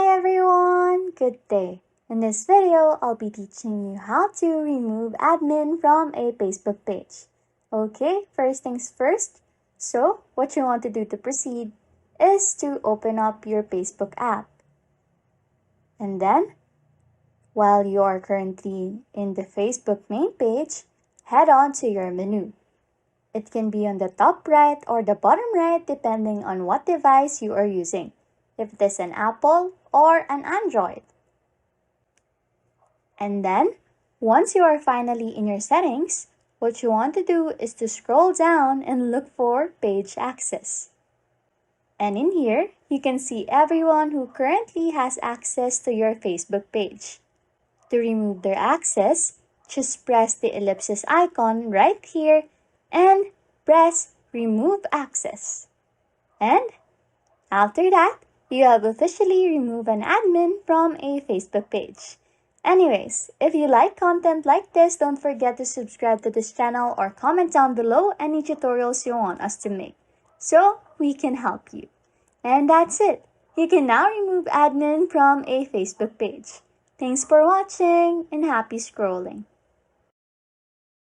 everyone! Good day! In this video, I'll be teaching you how to remove admin from a Facebook page. Okay, first things first. So, what you want to do to proceed is to open up your Facebook app. And then, while you are currently in the Facebook main page, head on to your menu. It can be on the top right or the bottom right depending on what device you are using, if it is an Apple or an Android. And then, once you are finally in your settings, what you want to do is to scroll down and look for page access. And in here, you can see everyone who currently has access to your Facebook page. To remove their access, just press the ellipsis icon right here and press Remove Access. And after that, you have officially removed an admin from a Facebook page. Anyways, if you like content like this, don't forget to subscribe to this channel or comment down below any tutorials you want us to make so we can help you. And that's it. You can now remove admin from a Facebook page. Thanks for watching and happy scrolling.